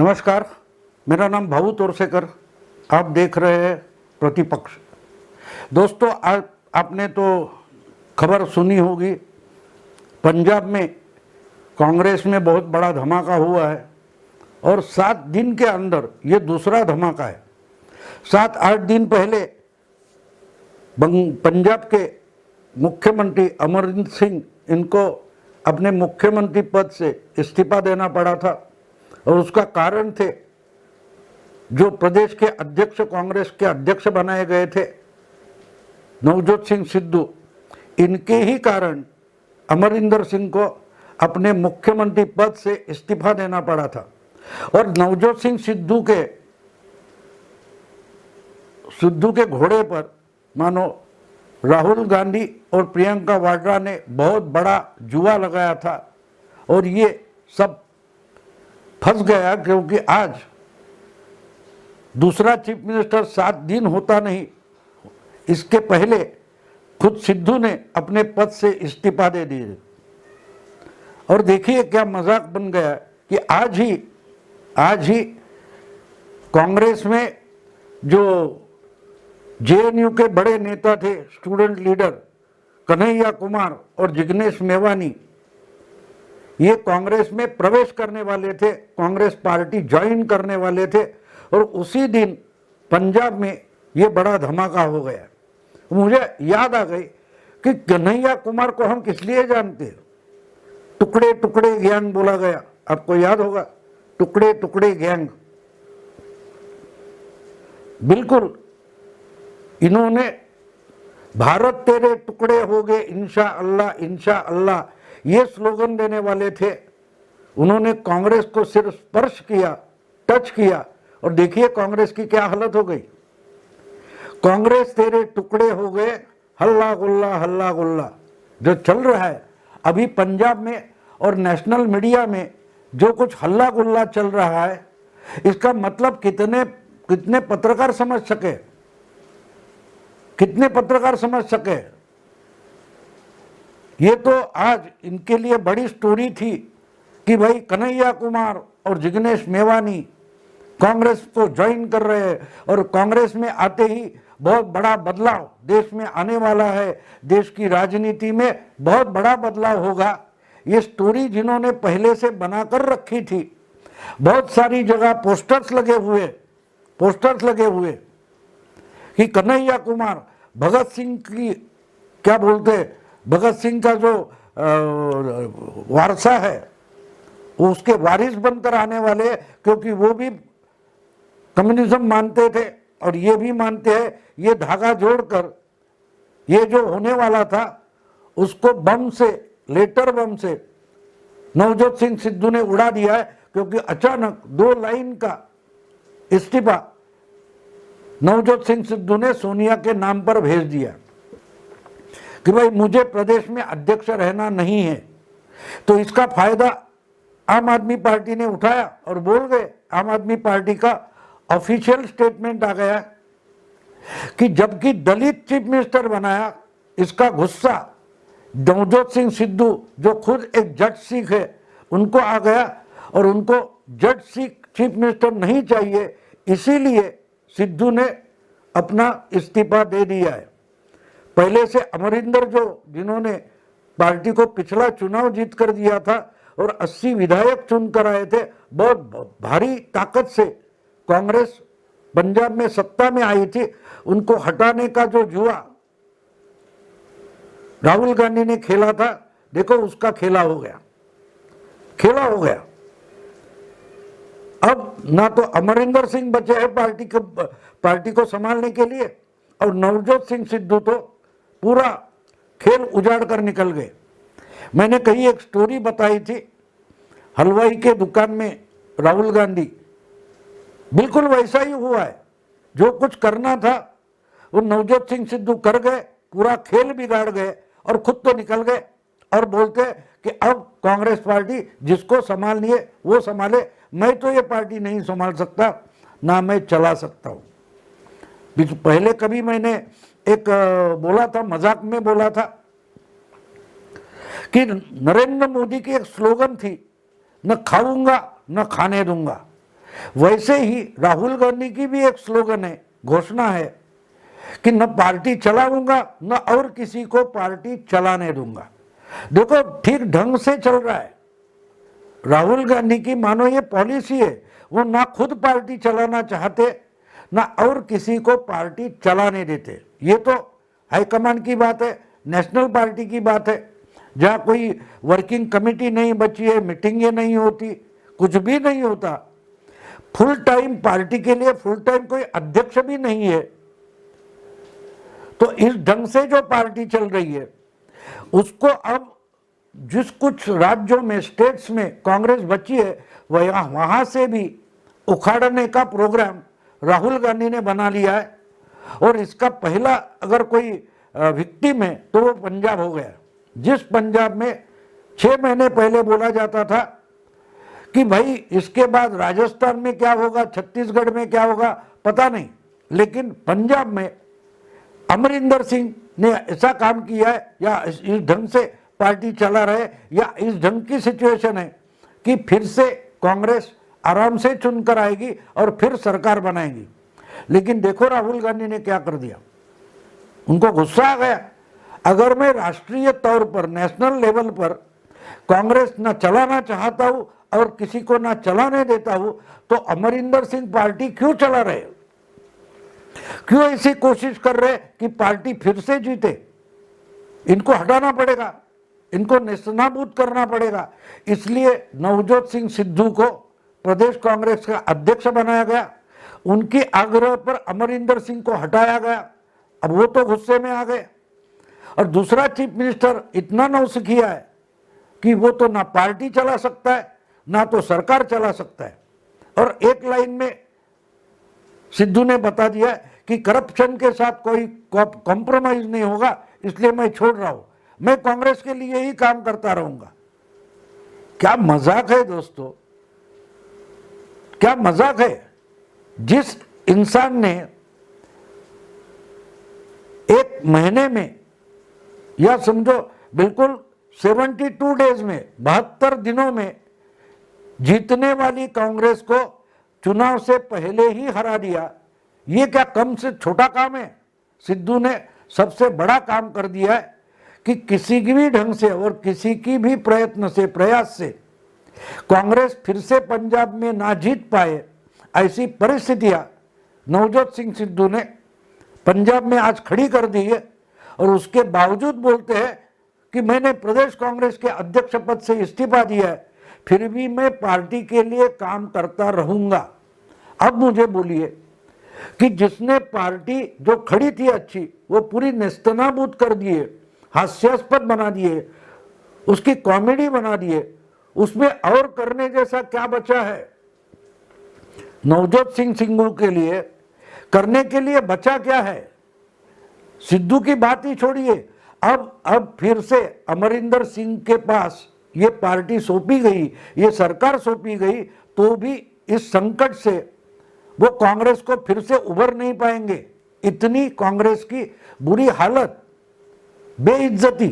नमस्कार, मेरा नाम भाऊ तोरसेकर। आप देख रहे हैं प्रतिपक्ष। दोस्तों, आज आपने तो खबर सुनी होगी, पंजाब में कांग्रेस में बहुत बड़ा धमाका हुआ है और 7 दिन के अंदर ये दूसरा धमाका है। 7-8 दिन पहले पंजाब के मुख्यमंत्री अमरिंदर सिंह, इनको अपने मुख्यमंत्री पद से इस्तीफा देना पड़ा था और उसका कारण थे जो प्रदेश के अध्यक्ष, कांग्रेस के अध्यक्ष बनाए गए थे नवजोत सिंह सिद्धू। इनके ही कारण अमरिंदर सिंह को अपने मुख्यमंत्री पद से इस्तीफा देना पड़ा था और नवजोत सिंह सिद्धू के घोड़े पर मानो राहुल गांधी और प्रियंका वाड्रा ने बहुत बड़ा जुआ लगाया था और ये सब फंस गया, क्योंकि आज दूसरा चीफ मिनिस्टर 7 दिन होता नहीं, इसके पहले खुद सिद्धू ने अपने पद से इस्तीफा दे दिए। और देखिए क्या मजाक बन गया कि आज ही कांग्रेस में जो जेएनयू के बड़े नेता थे, स्टूडेंट लीडर कन्हैया कुमार और जिग्नेश मेवानी, ये कांग्रेस में प्रवेश करने वाले थे, कांग्रेस पार्टी ज्वाइन करने वाले थे और उसी दिन पंजाब में ये बड़ा धमाका हो गया। मुझे याद आ गई कि कन्हैया कुमार को हम किस लिए जानते हैं। टुकड़े टुकड़े गैंग बोला गया, आपको याद होगा, टुकड़े टुकड़े गैंग। बिल्कुल, इन्होंने भारत तेरे टुकड़े हो गए इंशा अल्लाह ये स्लोगन देने वाले थे। उन्होंने कांग्रेस को सिर्फ स्पर्श किया, टच किया और देखिए कांग्रेस की क्या हालत हो गई। कांग्रेस तेरे टुकड़े हो गए, हल्ला गुल्ला जो चल रहा है अभी पंजाब में और नेशनल मीडिया में, जो कुछ हल्ला गुल्ला चल रहा है, इसका मतलब कितने पत्रकार समझ सके, कितने पत्रकार समझ सके। ये तो आज इनके लिए बड़ी स्टोरी थी कि भाई कन्हैया कुमार और जिग्नेश मेवानी कांग्रेस को ज्वाइन कर रहे हैं और कांग्रेस में आते ही बहुत बड़ा बदलाव देश में आने वाला है, देश की राजनीति में बहुत बड़ा बदलाव होगा। ये स्टोरी जिन्होंने पहले से बनाकर रखी थी, बहुत सारी जगह पोस्टर्स लगे हुए कि कन्हैया कुमार भगत सिंह की, क्या बोलते, भगत सिंह का जो वारसा है वो उसके वारिस बनकर आने वाले, क्योंकि वो भी कम्युनिज्म मानते थे और ये भी मानते हैं। ये धागा जोड़कर ये जो होने वाला था उसको लेटर बम से नवजोत सिंह सिद्धू ने उड़ा दिया है, क्योंकि अचानक 2 लाइन का इस्तीफा नवजोत सिंह सिद्धू ने सोनिया के नाम पर भेज दिया कि भाई मुझे प्रदेश में अध्यक्ष रहना नहीं है। तो इसका फायदा आम आदमी पार्टी ने उठाया और बोल गए, आम आदमी पार्टी का ऑफिशियल स्टेटमेंट आ गया कि जबकि दलित चीफ मिनिस्टर बनाया, इसका गुस्सा नवजोत सिंह सिद्धू जो खुद एक जज सिख है उनको आ गया और उनको जज सिख चीफ मिनिस्टर नहीं चाहिए, इसीलिए सिद्धू ने अपना इस्तीफा दे दिया है। पहले से अमरिंदर जिन्होंने पार्टी को पिछला चुनाव जीत कर दिया था और 80 विधायक चुन कर आए थे, बहुत भारी ताकत से कांग्रेस पंजाब में सत्ता में आई थी, उनको हटाने का जो जुआ राहुल गांधी ने खेला था, देखो उसका खेला हो गया। अब ना तो अमरिंदर सिंह बचे हैं पार्टी को संभालने के लिए और नवजोत सिंह सिद्धू तो पूरा खेल उजाड़ कर निकल गए। मैंने कहीं एक स्टोरी बताई थी, हलवाई के दुकान में राहुल गांधी, बिल्कुल वैसा ही हुआ है। जो कुछ करना था वो नवजोत सिंह सिद्धू कर गए, पूरा खेल बिगाड़ गए और खुद तो निकल गए और बोलते कि अब कांग्रेस पार्टी जिसको संभालनी है वो संभाले, मैं तो ये पार्टी नहीं संभाल सकता, ना मैं चला सकता हूँ। पहले कभी मैंने एक बोला था, मजाक में बोला था कि नरेंद्र मोदी की एक स्लोगन थी, न खाऊंगा न खाने दूंगा। वैसे ही राहुल गांधी की भी एक स्लोगन है, घोषणा है कि न पार्टी चलाऊंगा न और किसी को पार्टी चलाने दूंगा। देखो ठीक ढंग से चल रहा है राहुल गांधी की, मानो ये पॉलिसी है, वो ना खुद पार्टी चलाना चाहते ना और किसी को पार्टी चलाने देते। ये तो हाईकमान की बात है, नेशनल पार्टी की बात है, जहाँ कोई वर्किंग कमेटी नहीं बची है, मीटिंगें नहीं होती, कुछ भी नहीं होता। फुल टाइम पार्टी के लिए फुल टाइम कोई अध्यक्ष भी नहीं है। तो इस ढंग से जो पार्टी चल रही है उसको अब जिस कुछ राज्यों में, स्टेट्स में कांग्रेस बची है, वहां से भी उखाड़ने का प्रोग्राम राहुल गांधी ने बना लिया है। और इसका पहला अगर कोई विक्टिम है तो वो पंजाब हो गया। जिस पंजाब में 6 महीने पहले बोला जाता था कि भाई इसके बाद राजस्थान में क्या होगा, छत्तीसगढ़ में क्या होगा, पता नहीं, लेकिन पंजाब में अमरिंदर सिंह ने ऐसा काम किया है, या इस ढंग से पार्टी चला रहे, या इस ढंग की सिचुएशन है कि फिर से कांग्रेस आराम से चुनकर आएगी और फिर सरकार बनाएगी। लेकिन देखो राहुल गांधी ने क्या कर दिया, उनको गुस्सा आ गया। अगर मैं राष्ट्रीय तौर पर, नेशनल लेवल पर कांग्रेस न चलाना चाहता हूं और किसी को ना चलाने देता हूं, तो अमरिंदर सिंह पार्टी क्यों चला रहे, क्यों ऐसी कोशिश कर रहे कि पार्टी फिर से जीते? इनको हटाना पड़ेगा, इनको नेस्तनाबूद करना पड़ेगा। इसलिए नवजोत सिंह सिद्धू को प्रदेश कांग्रेस का अध्यक्ष बनाया गया। उनके आग्रह पर अमरिंदर सिंह को हटाया गया। अब वो तो गुस्से में आ गए। और दूसरा चीफ मिनिस्टर इतना नौसिखिया है कि वो तो ना पार्टी चला सकता है ना तो सरकार चला सकता है। और एक लाइन में सिद्धू ने बता दिया कि करप्शन के साथ कोई कॉम्प्रोमाइज नहीं होगा, इसलिए मैं छोड़ रहा हूं, मैं कांग्रेस के लिए ही काम करता रहूंगा। क्या मजाक है दोस्तों, क्या मजाक है। जिस इंसान ने एक महीने में, या समझो बिल्कुल 72 डेज में, 72 दिनों में जीतने वाली कांग्रेस को चुनाव से पहले ही हरा दिया, ये क्या कम से छोटा काम है? सिद्धू ने सबसे बड़ा काम कर दिया है कि किसी की भी ढंग से और किसी की भी प्रयत्न से, प्रयास से कांग्रेस फिर से पंजाब में ना जीत पाए, ऐसी परिस्थितियां नवजोत सिंह सिद्धू ने पंजाब में आज खड़ी कर दी है। और उसके बावजूद बोलते हैं कि मैंने प्रदेश कांग्रेस के अध्यक्ष पद से इस्तीफा दिया है, फिर भी मैं पार्टी के लिए काम करता रहूंगा। अब मुझे बोलिए कि जिसने पार्टी जो खड़ी थी अच्छी, वो पूरी नेस्तनाबूद कर दिए, हास्यास्पद बना दिए, उसकी कॉमेडी बना दिए, उसमें और करने जैसा क्या बचा है? नवजोत सिंह सिद्धू के लिए करने के लिए बचा क्या है? सिद्धू की बात ही छोड़िए, अब फिर से अमरिंदर सिंह के पास ये पार्टी सौंपी गई, ये सरकार सौंपी गई, तो भी इस संकट से वो कांग्रेस को फिर से उभर नहीं पाएंगे। इतनी कांग्रेस की बुरी हालत, बेइज्जती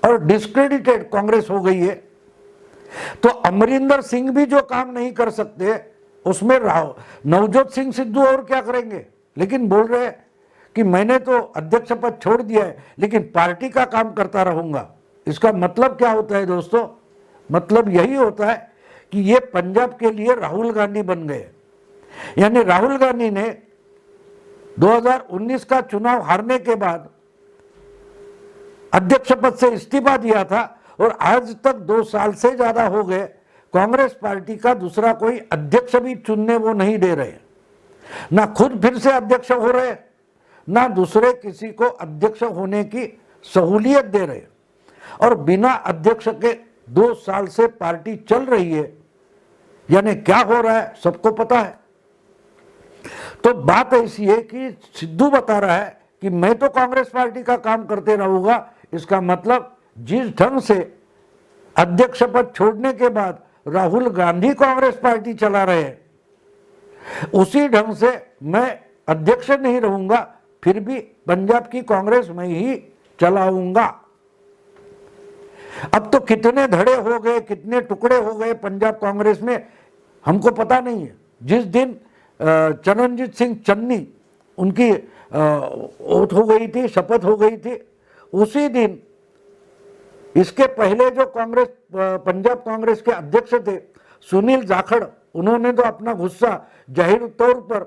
और डिस्क्रेडिटेड कांग्रेस हो गई है। तो अमरिंदर सिंह भी जो काम नहीं कर सकते, उसमें नवजोत सिंह सिद्धू और क्या करेंगे? लेकिन बोल रहे हैं कि मैंने तो अध्यक्ष पद छोड़ दिया है, लेकिन पार्टी का काम करता रहूंगा। इसका मतलब क्या होता है दोस्तों? मतलब यही होता है कि ये पंजाब के लिए राहुल गांधी बन गए। यानी राहुल गांधी ने 2019 का चुनाव हारने के बाद अध्यक्ष पद से इस्तीफा दिया था, और आज तक 2 साल से ज्यादा हो गए कांग्रेस पार्टी का दूसरा कोई अध्यक्ष भी चुनने वो नहीं दे रहे, ना खुद फिर से अध्यक्ष हो रहे, ना दूसरे किसी को अध्यक्ष होने की सहूलियत दे रहे। और बिना अध्यक्ष के 2 साल से पार्टी चल रही है, यानी क्या हो रहा है सबको पता है। तो बात ऐसी है कि सिद्धू बता रहा है कि मैं तो कांग्रेस पार्टी का काम करते रहूंगा। इसका मतलब जिस ढंग से अध्यक्ष पद छोड़ने के बाद राहुल गांधी कांग्रेस पार्टी चला रहे हैं, उसी ढंग से मैं अध्यक्ष नहीं रहूंगा, फिर भी पंजाब की कांग्रेस में ही चलाऊंगा। अब तो कितने धड़े हो गए, कितने टुकड़े हो गए पंजाब कांग्रेस में, हमको पता नहीं है। जिस दिन चरणजीत सिंह चन्नी उनकी ओथ हो गई थी, शपथ हो गई थी, उसी दिन इसके पहले जो कांग्रेस पंजाब कांग्रेस के अध्यक्ष थे सुनील जाखड़, उन्होंने तो अपना गुस्सा जाहिर तौर पर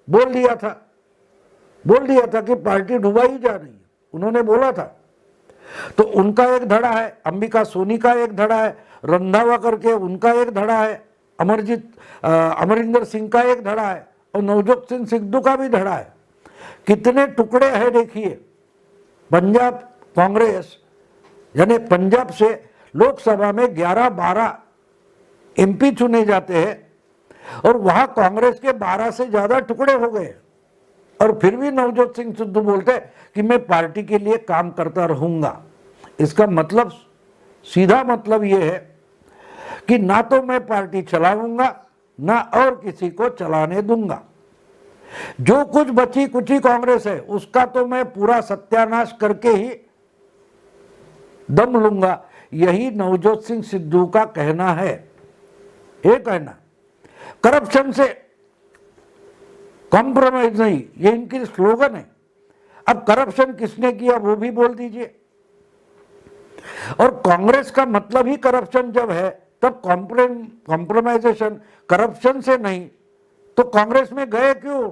बोल दिया था कि पार्टी डुबाई जा रही है, उन्होंने बोला था। तो उनका एक धड़ा है, अंबिका सोनी का एक धड़ा है, रंधावा करके उनका एक धड़ा है, अमरिंदर सिंह का एक धड़ा है, और नवजोत सिंह सिद्धू का भी धड़ा है। कितने टुकड़े हैं देखिए। पंजाब कांग्रेस यानी पंजाब से लोकसभा में 11-12 एमपी चुने जाते हैं और वहां कांग्रेस के 12 से ज्यादा टुकड़े हो गए, और फिर भी नवजोत सिंह सिद्धू बोलते हैं कि मैं पार्टी के लिए काम करता रहूंगा। इसका मतलब, सीधा मतलब यह है कि ना तो मैं पार्टी चलाऊंगा ना और किसी को चलाने दूंगा। जो कुछ बची कुची कांग्रेस है उसका तो मैं पूरा सत्यानाश करके ही दम लूंगा। यही नवजोत सिंह सिद्धू का कहना है। ये कहना करप्शन से कॉम्प्रोमाइज नहीं, ये इनकी स्लोगन है। अब करप्शन किसने किया वो भी बोल दीजिए। और कांग्रेस का मतलब ही करप्शन जब है तब कॉम्प्रोमाइजेशन करप्शन से नहीं, तो कांग्रेस में गए क्यों?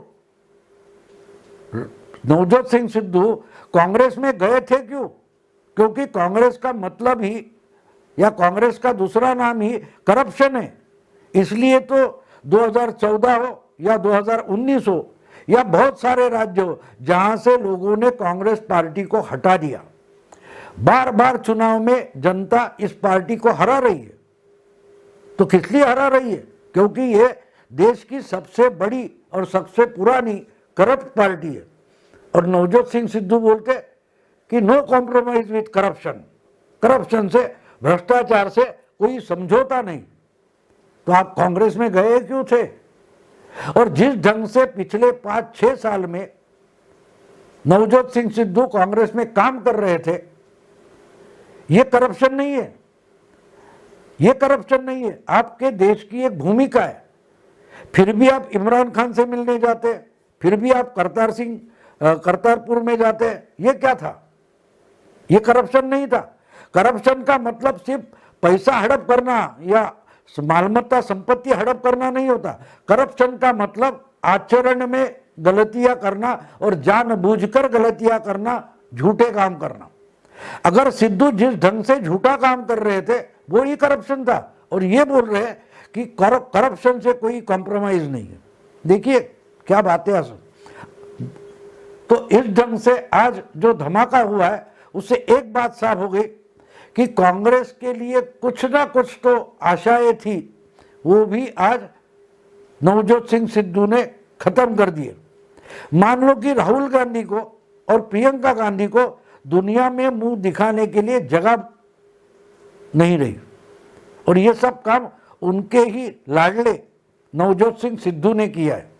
नवजोत सिंह सिद्धू कांग्रेस में गए थे क्यों? क्योंकि कांग्रेस का मतलब ही या कांग्रेस का दूसरा नाम ही करप्शन है। इसलिए तो 2014 हो या 2019 हो या बहुत सारे राज्य हो जहां से लोगों ने कांग्रेस पार्टी को हटा दिया, बार बार चुनाव में जनता इस पार्टी को हरा रही है। तो किस लिए हरा रही है? क्योंकि ये देश की सबसे बड़ी और सबसे पुरानी करप्ट पार्टी है। और नवजोत सिंह सिद्धू बोलते कि no compromise with corruption, corruption से, भ्रष्टाचार से कोई समझौता नहीं। तो आप कांग्रेस में गए क्यों थे? और जिस ढंग से पिछले 5-6 साल में नवजोत सिंह सिद्धू कांग्रेस में काम कर रहे थे, ये करप्शन नहीं है, ये करप्शन नहीं है, आपके देश की एक भूमिका है। फिर भी आप इमरान खान से मिलने जाते, फिर भी आप करतारपुर में जाते, ये क्या था? ये करप्शन नहीं था। करप्शन का मतलब सिर्फ पैसा हड़प करना या मालमत्ता संपत्ति हड़प करना नहीं होता। करप्शन का मतलब आचरण में गलतियां करना और जानबूझकर गलतियां करना, झूठे काम करना। अगर सिद्धू जिस ढंग से झूठा काम कर रहे थे वो ही करप्शन था, और ये बोल रहे हैं कि करप्शन से कोई कॉम्प्रोमाइज नहीं है। देखिए क्या बातें असल। तो इस ढंग से आज जो धमाका हुआ है उससे एक बात साफ हो गई कि कांग्रेस के लिए कुछ ना कुछ तो आशाएं थी, वो भी आज नवजोत सिंह सिद्धू ने खत्म कर दिए। मान लो कि राहुल गांधी को और प्रियंका गांधी को दुनिया में मुंह दिखाने के लिए जगह नहीं रही, और ये सब काम उनके ही लाडले नवजोत सिंह सिद्धू ने किया है।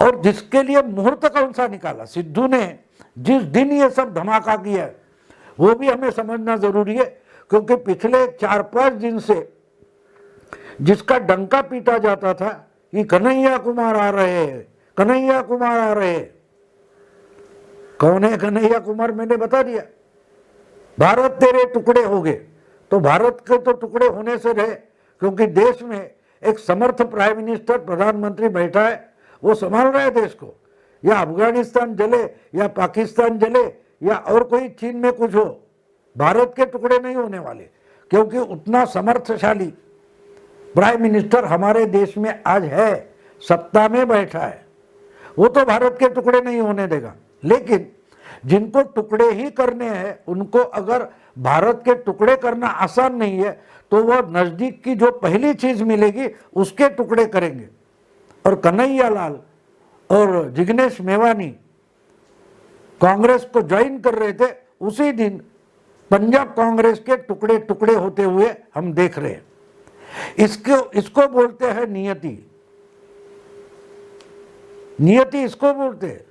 और जिसके लिए मुहूर्त कौन सा निकाला सिद्धू ने, जिस दिन ये सब धमाका किया है वो भी हमें समझना जरूरी है। क्योंकि पिछले 4-5 दिन से जिसका डंका पीटा जाता था कि कन्हैया कुमार आ रहे हैं, कन्हैया कुमार आ रहे हैं, कौन है कन्हैया कुमार? मैंने बता दिया। भारत तेरे टुकड़े हो गए, तो भारत के तो टुकड़े होने से रहे, क्योंकि देश में एक समर्थ प्राइम मिनिस्टर, प्रधानमंत्री बैठा है, वो संभाल रहा है देश को। या अफगानिस्तान जले या पाकिस्तान जले या और कोई चीन में कुछ हो, भारत के टुकड़े नहीं होने वाले, क्योंकि उतना समर्थशाली प्राइम मिनिस्टर हमारे देश में आज है, सत्ता में बैठा है, वो तो भारत के टुकड़े नहीं होने देगा। लेकिन जिनको टुकड़े ही करने हैं, उनको अगर भारत के टुकड़े करना आसान नहीं है तो वह नजदीक की जो पहली चीज मिलेगी उसके टुकड़े करेंगे। और कन्हैया लाल और जिग्नेश मेवानी कांग्रेस को ज्वाइन कर रहे थे, उसी दिन पंजाब कांग्रेस के टुकड़े टुकड़े होते हुए हम देख रहे हैं। इसको बोलते हैं नियति। नियति इसको बोलते हैं।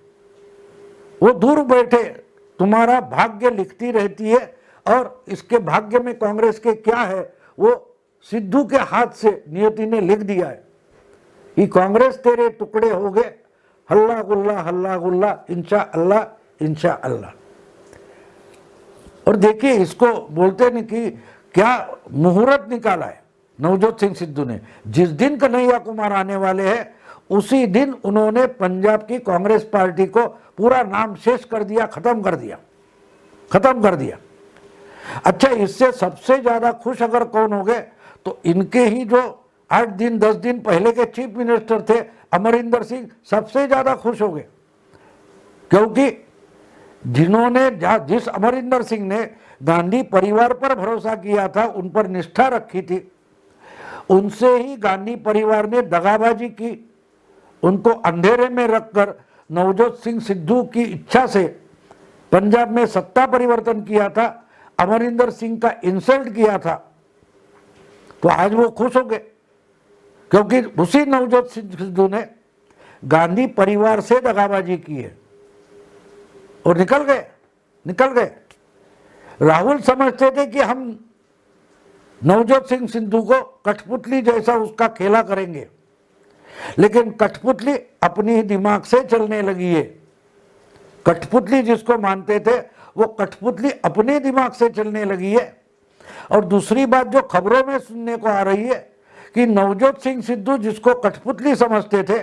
वो दूर बैठे तुम्हारा भाग्य लिखती रहती है, और इसके भाग्य में कांग्रेस के क्या है वो सिद्धू के हाथ से नियति ने लिख दिया है। कि कांग्रेस तेरे टुकड़े हो गए, हल्ला गुल्ला इंशा अल्लाह। और देखिए इसको बोलते नहीं कि क्या मुहूर्त निकाला है नवजोत सिंह सिद्धू ने। जिस दिन कन्हैया कुमार आने वाले हैं उसी दिन उन्होंने पंजाब की कांग्रेस पार्टी को पूरा नाम शेष कर दिया, खत्म कर दिया। अच्छा, इससे सबसे ज्यादा खुश अगर कौन हो गए तो इनके ही जो 8 दिन 10 दिन पहले के चीफ मिनिस्टर थे अमरिंदर सिंह, सबसे ज्यादा खुश हो गए, क्योंकि जिस अमरिंदर सिंह ने गांधी परिवार पर भरोसा किया था, उन पर निष्ठा रखी थी, उनसे ही गांधी परिवार ने दगाबाजी की, उनको अंधेरे में रखकर नवजोत सिंह सिद्धू की इच्छा से पंजाब में सत्ता परिवर्तन किया था, अमरिंदर सिंह का इंसल्ट किया था। तो आज वो खुश हो गए क्योंकि उसी नवजोत सिंह सिद्धू ने गांधी परिवार से दगाबाजी की है और निकल गए। राहुल समझते थे कि हम नवजोत सिंह सिद्धू को कठपुतली जैसा उसका खेला करेंगे, लेकिन कठपुतली अपनी दिमाग से चलने लगी है। कठपुतली जिसको मानते थे वो कठपुतली अपने दिमाग से चलने लगी है। और दूसरी बात जो खबरों में सुनने को आ रही है कि नवजोत सिंह सिद्धू जिसको कठपुतली समझते थे,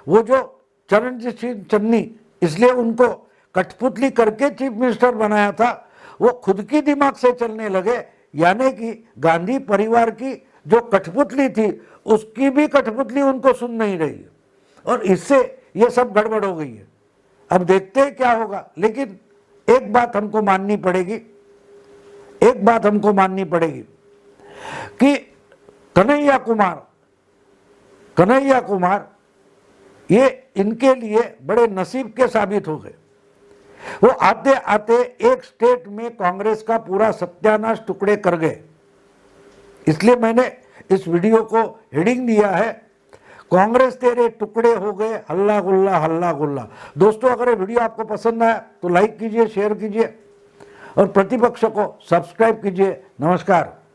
वो जो चरणजीत सिंह चन्नी, इसलिए उनको कठपुतली करके चीफ मिनिस्टर बनाया था, वो खुद की दिमाग से चलने लगे, यानी कि गांधी परिवार की जो कठपुतली थी उसकी भी कठपुतली उनको सुन नहीं रही है। और इससे ये सब गड़बड़ हो गई है। अब देखते हैं क्या होगा, लेकिन एक बात हमको माननी पड़ेगी कि कन्हैया कुमार ये इनके लिए बड़े नसीब के साबित हो गए। वो आते आते एक स्टेट में कांग्रेस का पूरा सत्यानाश टुकड़े कर गए। इसलिए मैंने इस वीडियो को हेडिंग दिया है, कांग्रेस तेरे टुकड़े हो गए, हल्ला गुल्ला। दोस्तों, अगर ये वीडियो आपको पसंद आया तो लाइक कीजिए, शेयर कीजिए और प्रतिपक्ष को सब्सक्राइब कीजिए। नमस्कार।